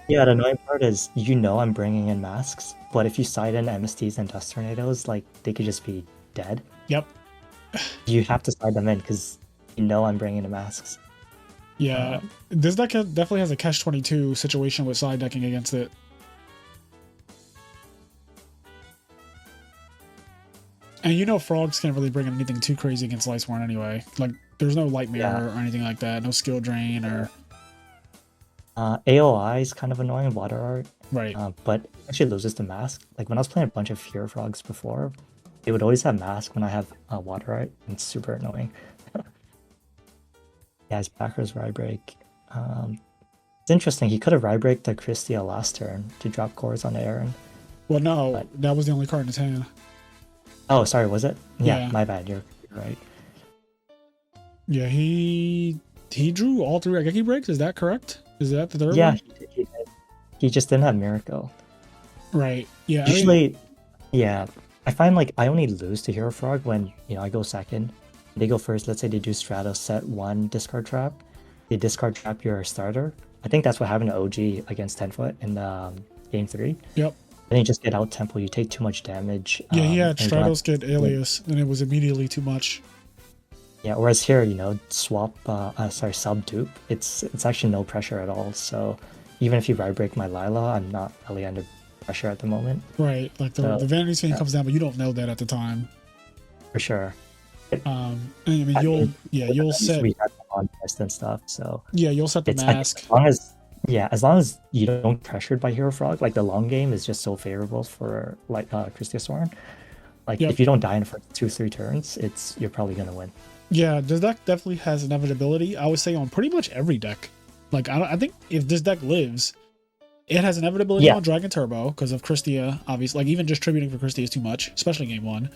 Yeah, the annoying part is, you know, I'm bringing in masks, but if you side in MSTs and Dust Tornadoes, like, they could just be dead. Yep. You have to side them in because you know I'm bringing the masks. Yeah, this deck definitely has a catch-22 situation with side decking against it. And you know Frogs can't really bring in anything too crazy against YCS anyway. Like, there's no Light Mirror or anything like that, no Skill Drain or... AOI is kind of annoying, Water Art. Right. But it actually loses the mask. Like, when I was playing a bunch of Hero Frogs before, they would always have mask when I have Water Art, and it's super annoying. Yeah, his backers rye break. It's interesting, he could have rye break the Kristya last turn to drop cores on Aaron. Well, no, that was the only card in his hand. Oh, sorry, was it? Yeah, my bad, you're right. Yeah, he drew all 3 Raigeki breaks, is that correct? Is that the third one? Yeah, he did. He just didn't have Miracle. Right, yeah. Usually, I find, like, I only lose to Hero Frog when, you know, I go second. They go first, let's say they do Stratos, set 1 discard trap. They discard trap your starter. I think that's what happened to OG against 10-foot in game 3. Yep. Then you just get out tempo, you take too much damage. Yeah, he had Stratos get Alias, and it was immediately too much. Yeah, whereas here, you know, swap, sub dupe, it's actually no pressure at all. So even if you rye break my Lila, I'm not really under pressure at the moment. Right, like the Vanity Spin comes down, but you don't know that at the time. For sure. I mean, you'll set. We have contest and stuff, so yeah, you'll set the mask. As long as you don't get pressured by Hero Frog, like the long game is just so favorable for like KristyaSworn. Like if you don't die in the first 2-3 turns, you're probably gonna win. Yeah, this deck definitely has inevitability. I would say on pretty much every deck. Like I think if this deck lives, it has inevitability on Dragon Turbo because of Kristya. Obviously, like even just tributing for Kristya is too much, especially game 1.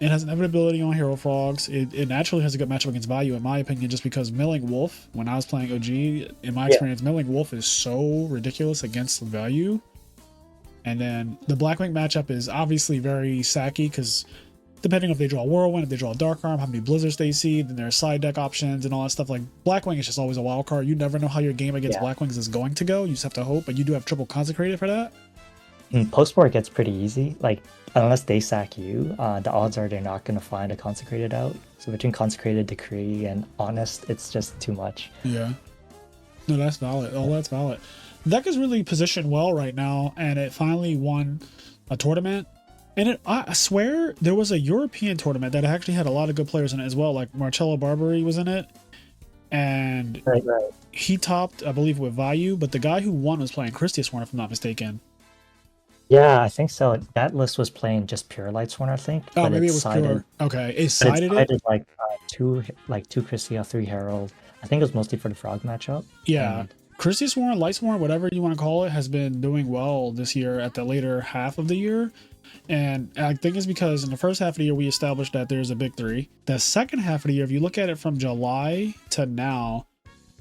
It has inevitability on Hero Frogs. It naturally has a good matchup against Value, in my opinion, just because Milling Wolf, when I was playing OG, in my experience, Milling Wolf is so ridiculous against Value. And then the Blackwing matchup is obviously very sacky because depending if they draw Whirlwind, if they draw Dark Arm, how many Blizzards they see, then there's side deck options and all that stuff. Like Blackwing is just always a wild card. You never know how your game against Blackwings is going to go. You just have to hope, but you do have triple consecrated for that. Post-war it gets pretty easy. Like, unless they sack you, the odds are they're not going to find a consecrated out. So between consecrated, decree, and honest, it's just too much. Yeah. No, that's valid. Oh, that's valid. The deck is really positioned well right now, and it finally won a tournament. And I swear there was a European tournament that actually had a lot of good players in it as well. Like Marcello Barbary was in it. And he topped, I believe, with Vayu, but the guy who won was playing KristyaSworn, if I'm not mistaken. Yeah, I think so. That list was playing just pure Lightsworn, I think, Oh, but maybe it it was sided. pure. Okay, it But it sided it. sided like two Kristya, three Herald. I think it was mostly for the Frog matchup. Yeah. And KristyaSworn, Lightsworn, whatever you want to call it, has been doing well this year at the later half of the year. And I think it's because in the first half of the year, we established that there's a big three. The second half of the year, if you look at it from July to now,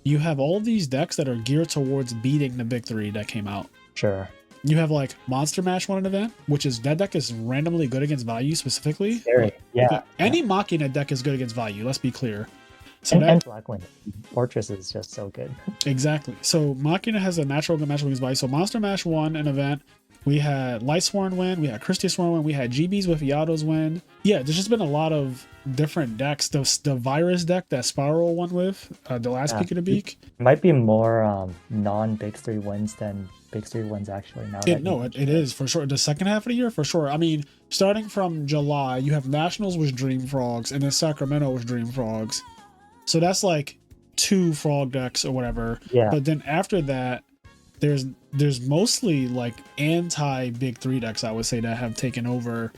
you have all of these decks that are geared towards beating the big three that came out. sure. You have like Monster Mash won an event, which is that deck is randomly good against value specifically. Scary. Yeah, yeah. Any Machina deck is good against value, let's be clear. So And that Blackwing. Fortress is just so good. exactly. So Machina has a natural good matchup against value. So Monster Mash won an event. We had Lightsworn win, we had KristyaSworn win, we had GBs with Yados win. Yeah, there's just been a lot of different decks. The virus deck that Spiral won with, the last Yeah. peak of the beak. It might be more non-Big Three wins than Big Three wins actually now that you No, mention it is for sure. The second half of the year, for sure. I mean, starting from July, you have Nationals was Dream Frogs, and then Sacramento was Dream Frogs. So that's like 2 frog decks or whatever. Yeah. But then after that, there's mostly like anti Big Three decks, I would say, that have taken over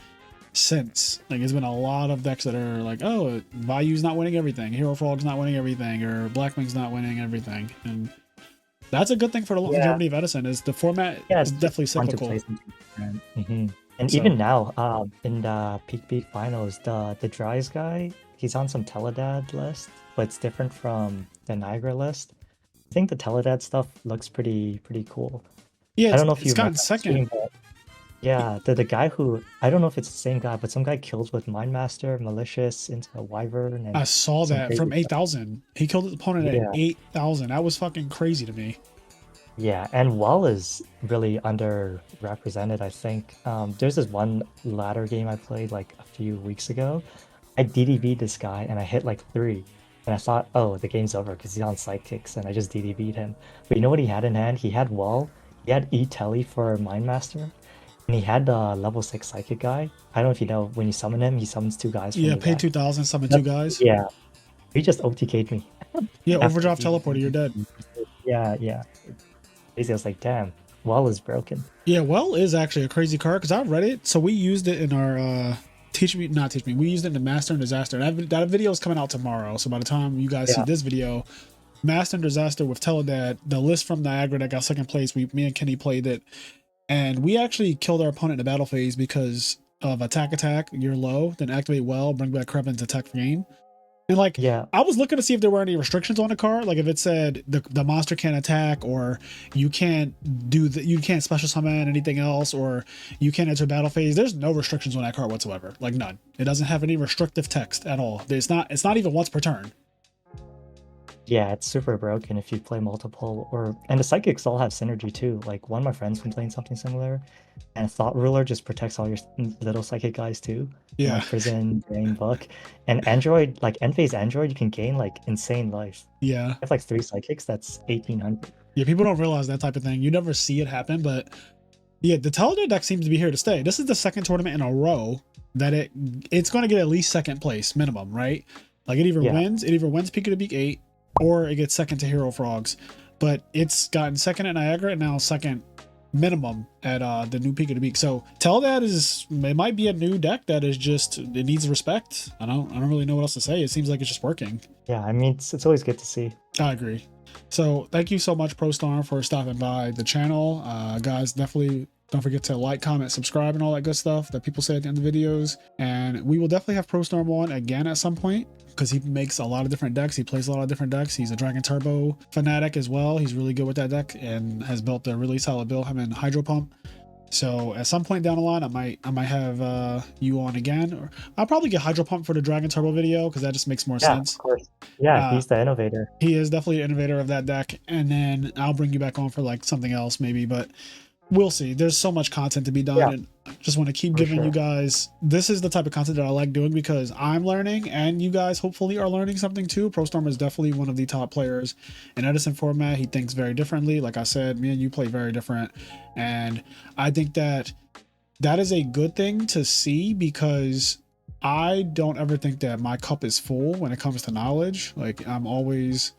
since. Like, there's been a lot of decks that are like, oh, Value's not winning everything, Hero Frog's not winning everything, or Blackwing's not winning everything, and that's a good thing for the longevity of Edison. Is the format is definitely fun to cyclical. play something different. And So- even now, in the Peak Beat finals, the Dries guy, he's on some Teledad list, but it's different from the Niagara list. I think the Teledad stuff looks pretty cool. Yeah, I don't know if it's you've gotten met that second. stream, but yeah, the guy who I don't know if it's the same guy, but some guy kills with Mindmaster, Malicious into a Wyvern, and I saw some that crazy from stuff. 8,000. He killed his opponent Yeah. at 8,000. That was fucking crazy to me. Yeah, and Wall is really underrepresented, I think. There's this one ladder game I played like a few weeks ago. I DDB'd this guy and I hit like 3. And I thought, oh, the game's over because he's on sidekicks, and I just DDB'd him. But you know what he had in hand? He had Wall, he had E-Telly for Mindmaster, and he had the level 6 psychic guy. I don't know if you know, when you summon him, he summons 2 guys from Yeah, the pay deck. 2,000, summon 2 guys. Yeah, he just OTK'd me. Yeah, After overdrive he- teleporter, you're dead. Yeah. Basically, I was like, damn, Wall is broken. Yeah, Well is actually a crazy card because I read it. So we used it in our we used it in the Master and Disaster. That video is coming out tomorrow. So by the time you guys see Yeah. this video, Master and Disaster with Teledad, the list from Niagara that got second place, me and Kenny played it. And we actually killed our opponent in the battle phase because of attack, you're low, then activate Well, bring back Krevin's attack for game. And like, Yeah, I was looking to see if there were any restrictions on the card, like if it said the monster can't attack, or you can't you can't special summon anything else, or you can't enter battle phase. There's no restrictions on that card whatsoever, like none. It doesn't have any restrictive text at all. It's not even once per turn. yeah, it's super broken if you play multiple, and the psychics all have synergy too. Like one of my friends been playing something similar, and Thought Ruler just protects all your little psychic guys too. Yeah. Like Prison, Drain, Book, and Android, like end phase Android, you can gain like insane life. Yeah. I have like 3 psychics, that's 1,800. Yeah, people don't realize that type of thing. You never see it happen, but yeah, the Teledad deck seems to be here to stay. This is the second tournament in a row that it's going to get at least second place minimum, right? Like it either wins Peak of the Beak 8, or it gets second to Hero Frogs. But it's gotten second at Niagara and now second minimum at the new Peak of the Beak. So Teledad it might be a new deck that is just, it needs respect. I don't really know what else to say. It seems like it's just working. Yeah, I mean it's always good to see. I agree. So thank you so much, ProStorm, for stopping by the channel. Guys, definitely don't forget to like, comment, subscribe, and all that good stuff that people say at the end of videos. And we will definitely have ProStorm on again at some point because he makes a lot of different decks. He plays a lot of different decks. He's a Dragon Turbo fanatic as well. He's really good with that deck and has built a really solid build, him and Hydro Pump. So at some point down the line, I might have you on again, or I'll probably get Hydro Pump for the Dragon Turbo video because that just makes more sense. Of course. Yeah, he's the innovator. He is definitely the innovator of that deck, and then I'll bring you back on for like something else maybe, but we'll see. There's so much content to be done, and I just want to keep giving you guys, this is the type of content that I like doing because I'm learning and you guys hopefully are learning something too. ProStorm is definitely one of the top players in Edison format. He thinks very differently. Like I said, me and you play very different, and I think that is a good thing to see because I don't ever think that my cup is full when it comes to knowledge. Like I'm always,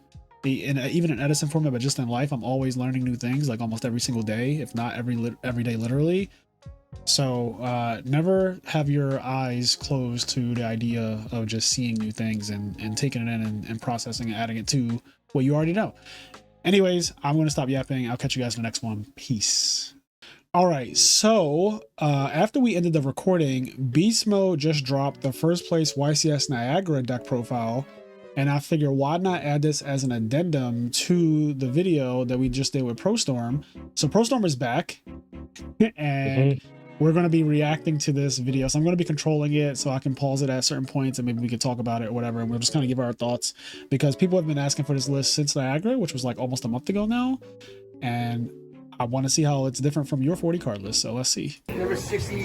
even in Edison format, but just in life, I'm always learning new things, like almost every single day, if not every day, literally. So never have your eyes closed to the idea of just seeing new things and taking it in and processing and adding it to what you already know. Anyways, I'm going to stop yapping. I'll catch you guys in the next one. Peace. All right, so after we ended the recording, Beast Mode just dropped the first place YCS Niagara deck profile, and I figure why not add this as an addendum to the video that we just did with ProStorm. So ProStorm is back, and we're going to be reacting to this video. So I'm going to be controlling it so I can pause it at certain points and maybe we can talk about it or whatever. And we'll just kind of give our thoughts because people have been asking for this list since Niagara, which was like almost a month ago now. And I want to see how it's different from your 40 card list. So let's see. Number 60,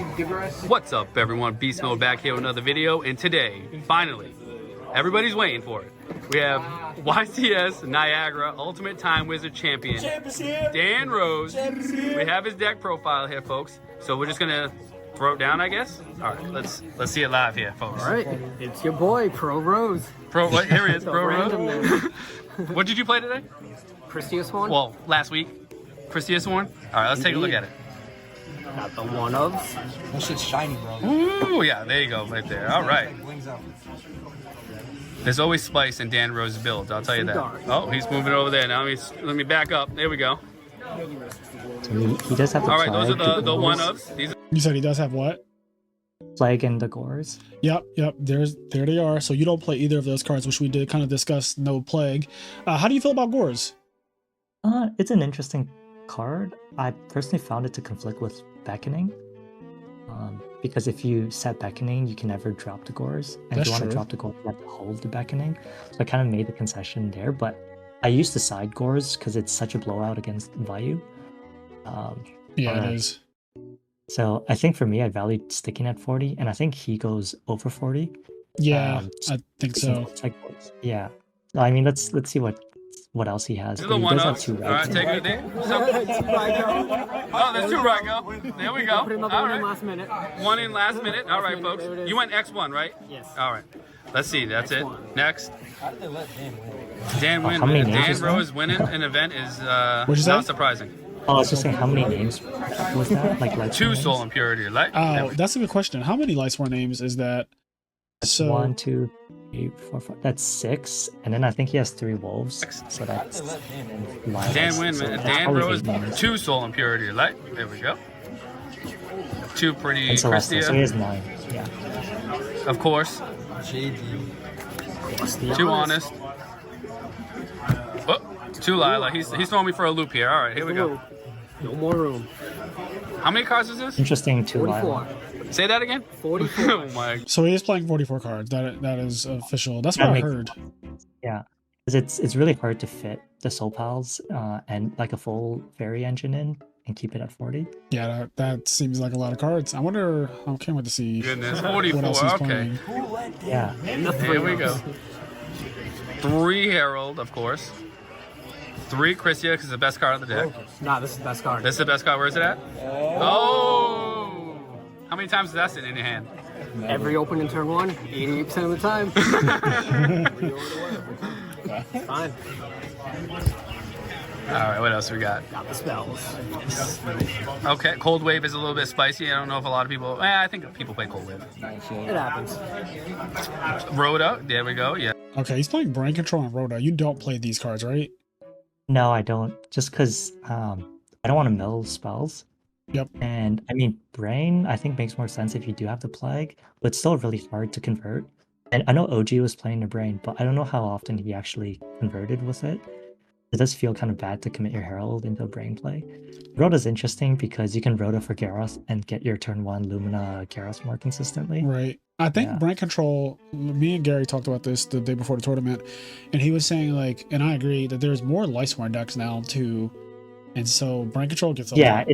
What's up, everyone? Beast Mode back here with another video. And today, finally, everybody's waiting for it. We have YCS Niagara Ultimate Time Wizard Champion, Dan Rose. We have his deck profile here, folks. So we're just gonna throw it down, I guess. All right, let's see it live here, folks. All right, it's your boy, Pro Rose. Here he is, Pro Random Rose. What did you play today? KristyaSworn. Well, last week. KristyaSworn. All right, let's take a look at it. Got the one-ofs. That shit's shiny, bro. Ooh, yeah, there you go, right there. All right. There's always spice in Dan Rose's build, I'll tell you that. Oh, he's moving over there now. Let me back up. There we go. So he does have the All right, plague, those are the gores, one-ups. These You said he does have what? plague and the gores. Yep. There they are. So you don't play either of those cards, which we did kind of discuss. No plague. How do you feel about Gores? It's an interesting card. I personally found it to conflict with beckoning. Because if you set beckoning, you can never drop the gores. And That's if you want true. to drop the gores, you have to hold the beckoning. So I kind of made the concession there. But I used the side gores because it's such a blowout against Vayu. Yeah, it is. So I think for me, I valued sticking at 40, and I think he goes over 40. Yeah, I think so. It's like, yeah. So, I mean, let's see what else he has. are But the he does have one-ups. two All right, rights. take it there. Oh, there's two right go. There we go. Put him up All one in right. last minute. One in last minute. All right, folks. There it is. You went X1, right? Yes. All right. Let's see. That's it. X1. Next. How did they let Dan win? Dan win. how many names Dan is that? Rose winning an event is What'd you say? not surprising. Oh, I was just saying, how many names was that? Like Two names? soul impurity. Like Oh, that's a good question. How many Lightsworn names is that? So 1, 2, 3, 4, 5. That's 6, and then I think he has 3 wolves. So How did that's they let Dan win? live. Dan win. So that's Dan probably Rose 8 names. two soul impurity. Like there we go. Two pretty And Celestia, so he Christia, has 9. Yeah. of course. JD. Too honest. Oh, too Lila. He's throwing me for a loop here. All right, here we go. No more room. How many cards is this? Interesting to 44. Say that again. 44. Oh my. So he is playing 44 cards. That is official. That's That what I makes heard. Yeah, because it's really hard to fit the soul pals and like a full fairy engine in and keep it at 40. Yeah, that seems like a lot of cards. I wonder. I can't wait to see Goodness, what 44. else he's Okay. playing. Yeah. And the Here we go. three-ups. 3 Herald, of course. 3 Christia, because it's the best card of the deck. Nah, this is the best card. This is the best card. Where is it at? Oh! How many times does that sit in your hand? Every open in turn 1, 88% of the time. Fine. All right, what else we got? Got the spells. Okay, Cold Wave is a little bit spicy. I don't know if a lot of people. I think people play Cold Wave. It happens. Rhoda, there we go. Yeah. Okay, he's playing Brain Control and Rhoda. You don't play these cards, right? No, I don't. Just because I don't want to mill spells. Yep. And I mean, Brain, I think makes more sense if you do have the Plague, but it's still really hard to convert. And I know OG was playing the Brain, but I don't know how often he actually converted with it. It does feel kind of bad to commit your Herald into a Brain play. Rhoda's interesting because you can Rhoda for Garroth and get your turn 1 Lumina Garroth more consistently. Right. I think Yeah. Brain Control, me and Gary talked about this the day before the tournament, and he was saying, like, and I agree, that there's more Lightsworn decks now, too. And so Brain Control gets a Yeah, lot.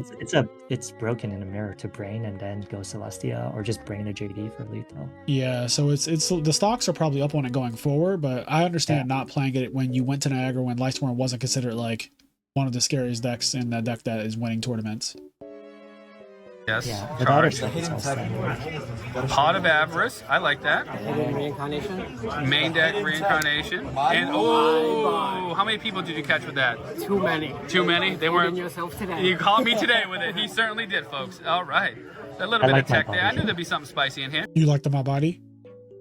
it's broken in a mirror to Brain and then go Celestia or just Brain to JD for lethal. Yeah, so it's the stocks are probably up on it going forward, but I understand not playing it when you went to Niagara when Lightsworn wasn't considered like one of the scariest decks in the deck that is winning tournaments. Yes. Yeah, the daughter Charge. set is all standard. Pot of Avarice. I like that. Hidden reincarnation. Main deck reincarnation. And oh, how many people did you catch with that? Too many. Too many? They Hidden weren't. yourself today. You called me today with it. He certainly did, folks. All right. A little bit like of tech my there. I body. knew there'd be something spicy in here. You liked my body?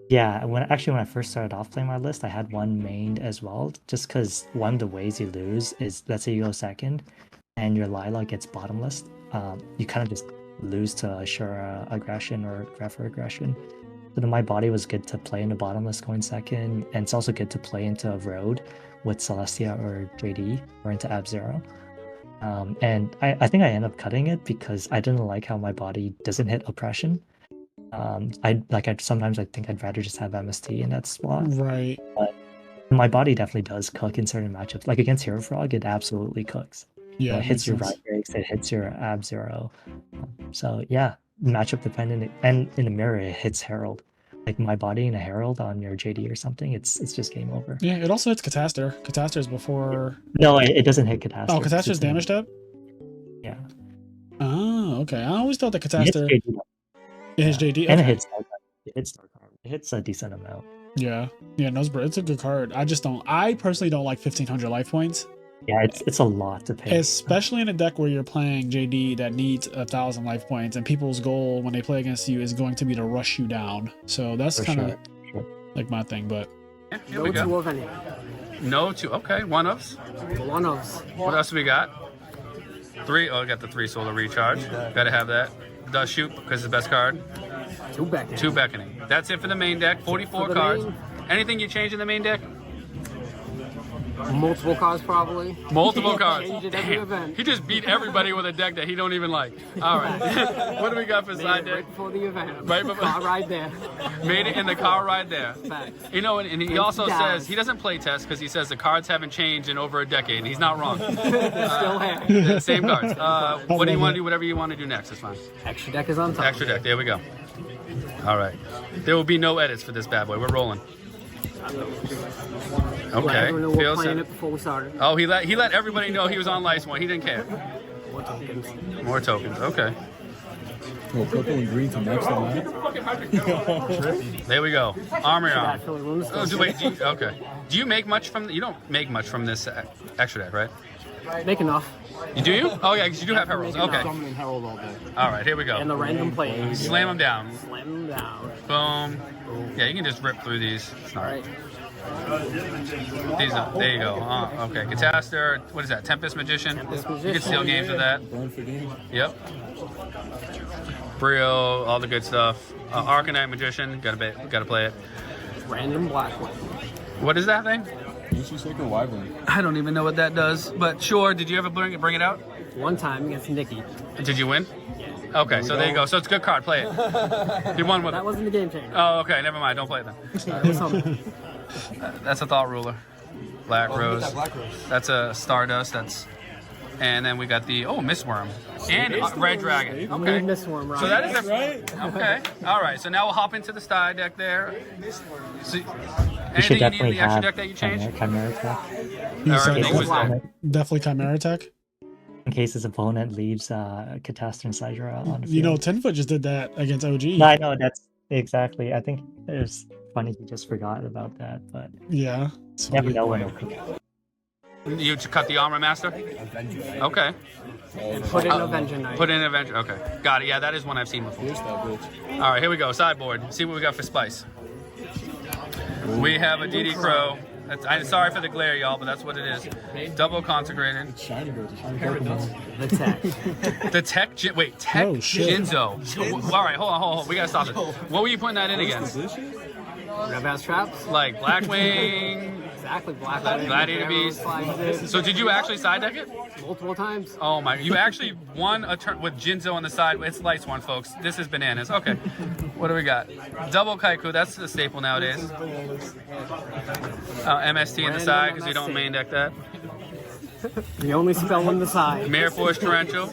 Yeah, when I first started off playing my list, I had one mained as well, just because one of the ways you lose is, let's say you go second, and your Lila gets bottomless, you kind of just lose to Ashura aggression or Grepher aggression. So then my body was good to play into bottomless going second, and it's also good to play into road with Celestia or JD or into Ab-Zero. And I think I ended up cutting it because I didn't like how my body doesn't hit oppression. Sometimes I think I'd rather just have MST in that spot. Right. But my body definitely does cook in certain matchups. Like against Hero Frog, it absolutely cooks. Yeah. It hits your makes right sense. breaks, it hits your Ab-Zero. So yeah, matchup dependent. And in the mirror, it hits Herald. Like my body in a Herald on your JD or something, it's just game over. Yeah, it also hits Catastor. Catastor's before. No, it doesn't hit Catastrophe. Oh, Catastor's damaged up? Yeah. Oh, okay. I always thought that It hits Catastor. JD, It hits JD. and it Okay. hits Dark Armor. It hits Dark Armor. It hits a decent amount. Yeah. Yeah, Nosebro. It's a good card. I personally don't like 1,500 life points, Yeah, it's a lot to pay. especially in a deck where you're playing JD that needs 1,000 life points, and people's goal when they play against you is going to be to rush you down. So that's For kind of sure. like my thing, but Yeah, here No we two go. of any. No two. Okay, one ofs. One ofs. What else we got? Three. Oh, I got the 3 solar recharge. Gotta have that. Does shoot because it's the best card. Two back. 2 beckoning. That's it for the main deck. 44 For the cards. main. Anything you change in the main deck? Multiple cards probably. Multiple cards. Change it every Damn. event. He just beat everybody with a deck that he don't even like. All right. What do we got for Made side it deck? right before the event. Right before- Car ride there. Made it in the car ride there. Facts. You know, and he Thank also you, guys. says he doesn't play test because he says the cards haven't changed in over a decade, and he's not wrong. Still here. The same cards. What do you want to do? Whatever you want to do next is fine. Extra deck is on top. Extra deck. There we go. All right. There will be no edits for this bad boy. We're rolling. Let Okay. everyone know we're Feels playing it. it before we started. Oh, he let everybody know he was on Lice One. He didn't care. More tokens. More tokens. Okay. Well, purple and green to match the line. There we go. Armor That on. Philly Lunas Oh, wait. Okay. Do you make much from? You don't make much from this extra deck, right? Make enough. You do you? Oh yeah, because you do have heralds. Make Okay. enough. Dominant Herald all day. All right. Here we And the go. random plays. Slam them down. Slam them down. Boom. Yeah, you can just rip through these. It's All not. right. These are, there you go. Okay. Catastor. What is that? Tempest Magician. Tempest You can Magician. steal games with that. Burn for game. Yep. Brio, all the good stuff. Arcanite Magician. Gotta play it. Random black one. What is that thing? Ancient Sacred Wyvern. I don't even know what that does. But sure. Did you ever bring it out? One time against Nikki. Did you win? Okay, so there you go. So it's a good card. Play it. You won with That it. wasn't the game changer. Oh, okay. Never mind. Don't play it then. It was something. That's a Thought Ruler. Black Rose. That Black Rose. That's a Stardust. And then we got the Mistworm and Red Dragon. Okay. Mistworm, right? So that is okay. All right. So now we'll hop into the style deck there. So, You anything you need in should definitely the extra have deck that you changed? Chimera Tech. you Or said everything was there. definitely Chimera Tech. In case his opponent leaves Catastor and Sidra on the field. You know, 10-foot just did that against OG. No, I know that's exactly. I think it was funny he just forgot about that, but Yeah. It's you never funny. know when it'll come. You cut the Armor Master? Okay. Put in Avenger Knight. Put in Avenger. Okay. Got it. Yeah, that is one I've seen before. Here's that bitch. All right, here we go. Sideboard. See what we got for spice. We have a DD Crow. I'm sorry for the glare, y'all, but that's what it is. Double consecrated. Shiny bird. The shiny Pokemon. The tech. The Tech. Wait, Tech Oh, shit. Jinzo. All right, hold on. We gotta stop it. What were you putting that in against? Red Bass Traps. Like Blackwing. Exactly. Black Gladiator Beast. So did you actually side deck it? Multiple times. Oh my! You actually won a turn with Jinzo on the side. It's Lights One, folks. This is bananas. Okay. What do we got? Double Kaiku. That's the staple nowadays. MST in the side because you don't main deck that. The only spell on the side. Mirror Force Torrential.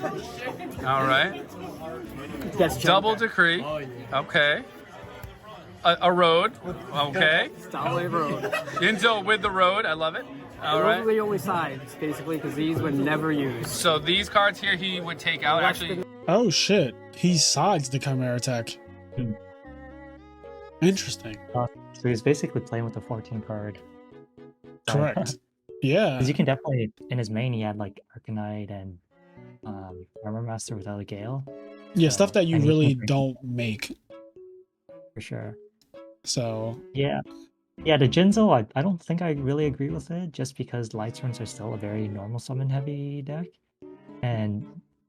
All right. Gets jumped Double back. Decree. Okay. A road. Okay. Starway Road. Jinzo with the road. I love it. All Those are right. the only sides, basically, because these were never used. So these cards here he would take out. Actually, Oh shit, he sides the Chimera Tech. Hmm. Interesting. So he's basically playing with the 14 card. So- Correct. Yeah. 'Cause you can definitely, in his main, he had like Arcanite and Armor Master without a Gale. Yeah, So, stuff that you and he can really bring- don't make. For sure. So Yeah. Yeah, the Jinzo, I don't think I really agree with it, just because Lightsworns are still a very normal summon heavy deck. And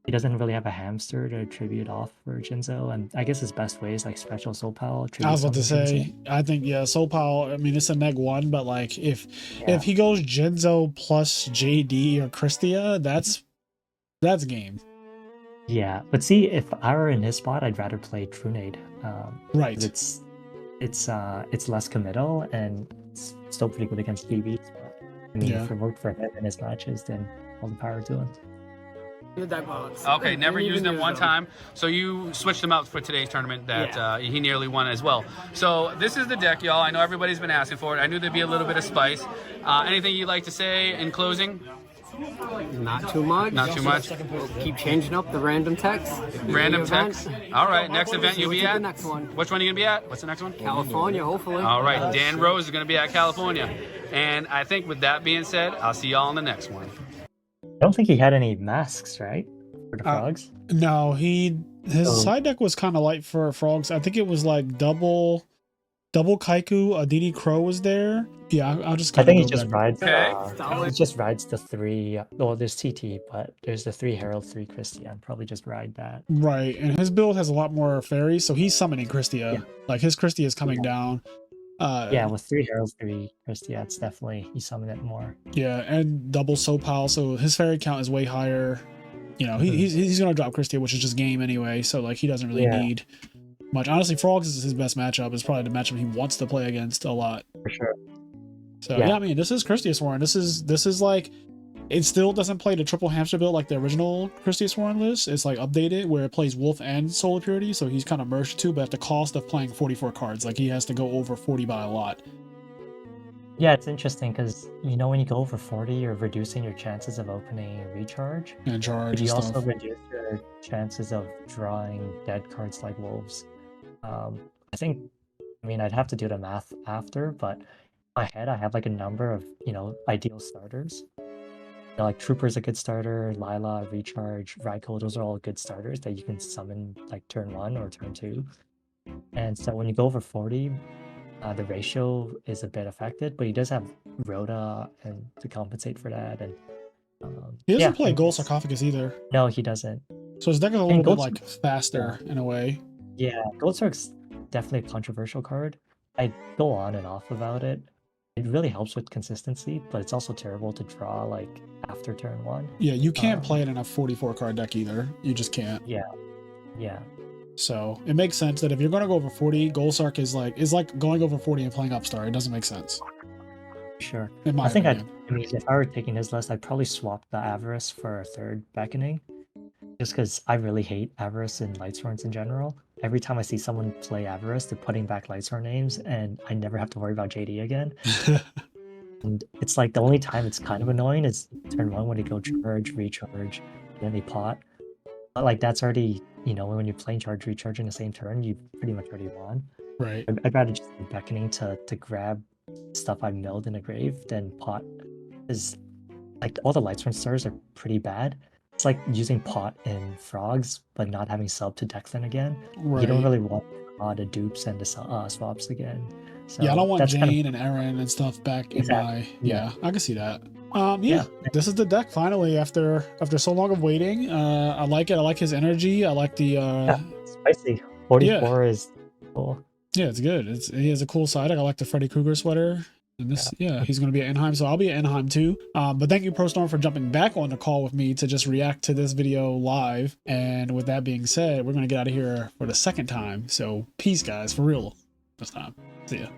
he doesn't really have a hamster to tribute off for Jinzo, and I guess his best way is like special soul power. I was about to summon say, Jinzo. I think Soul Power. I mean, it's a neg 1, but like if Yeah. he goes Jinzo plus JD or Kristya, that's game. Yeah, but see, if I were in his spot, I'd rather play Trunade. 'Cause Right. it's less committal and it's still pretty good against BBs. But I mean, Yeah. if it worked for him in his matches, then all the power to him. The deck box. Okay, never Didn't used even them one use time. So you switched them out for today's tournament that he nearly won as well. So this is the deck, y'all. I know everybody's been asking for it. I knew there'd be a little bit of spice. Anything you'd like to say in closing? Not too much. Not too much. Keep changing up the random text. Random Event. text. All right, next event you'll be Switch to at? the next one. Which one are you going to be at? What's the next one? California, hopefully. All right, Dan Rose is going to be at California. And I think with that being said, I'll see y'all on the next one. I don't think he had any masks, right? For the frogs? No, his Oh. side deck was kind of light for frogs. I think it was like double Kaiku. Aditi Crow was there. Yeah, I'll just. I think he kinda go just back. rides. Okay. He just rides the 3. Well, there's TT, but there's the 3 Herald, 3 Kristya. Probably just ride that. Right, and his build has a lot more fairies, so he's summoning Kristya. Yeah. Like his Kristya is coming down. Yeah, with 3 Heralds, 3 Kristya, it's definitely he summoned it more. Yeah, and double Sopal, so his fairy count is way higher. You know, he's gonna drop Kristya, which is just game anyway, so like he doesn't really Yeah. need much. Honestly, Frogs is his best matchup. It's probably the matchup he wants to play against a lot. For sure. So Yeah. yeah, I mean, this is KristyaSworn. This is like, it still doesn't play the triple hamster build like the original KristyaSworn list. It's like updated where it plays Wolf and Solar Purity, so he's kind of merged too, but at the cost of playing 44 cards. Like he has to go over 40 by a lot. Yeah, it's interesting because when you go over 40, you're reducing your chances of opening a recharge. And charge But and you also stuff. reduce your chances of drawing dead cards like wolves. I'd have to do the math after, but in my head, I have like a number of, ideal starters. Like Trooper's a good starter, Lila, Recharge, Raikou, those are all good starters that you can summon like turn 1 or turn 2. And so when you go over 40, the ratio is a bit affected, but he does have Rhoda and to compensate for that. And He doesn't yeah, play and Gold it's- Sarcophagus either. No, he doesn't. So his deck is a And little bit Gold like faster in a way. Yeah, Goldsark's definitely a controversial card. I go on and off about it. It really helps with consistency, but it's also terrible to draw like after turn 1. Yeah, you can't Um, play it in a 44 card deck either. You just can't. Yeah. So it makes sense that if you're going to go over 40, Goldsark is like going over 40 and playing Upstart. It doesn't make sense. Sure. In my I think opinion. if I were taking his list, I'd probably swap the Avarice for a third Beckoning. Just because I really hate Avarice and Lightsworns in general. Every time I see someone play Avarice, they're putting back Lightsworn names, and I never have to worry about JD again. And it's like the only time it's kind of annoying is turn 1 when they go charge, recharge, and then they pot. But like that's already, when you're playing charge, recharge in the same turn, you pretty much already won. Right. I'd rather just be beckoning to grab stuff I milled in a grave than pot. Because like all the Lightsworn stars are pretty bad. It's like using pot in frogs, but not having sub to Declan again. Right. You don't really want the dupes and the swaps again. So Yeah, I don't want that's Jane and Aaron and stuff back in my. Yeah, I can see that. Yeah, this is the deck finally after so long of waiting. I like it. I like his energy. I like the. Spicy. 44 is cool. Yeah, it's good. He has a cool side. I like the Freddy Krueger sweater. And this, he's going to be at Anaheim, so I'll be at Anaheim too. But thank you, ProStorm, for jumping back on the call with me to just react to this video live. And with that being said, we're going to get out of here for the second time. So peace, guys, for real this time. See ya.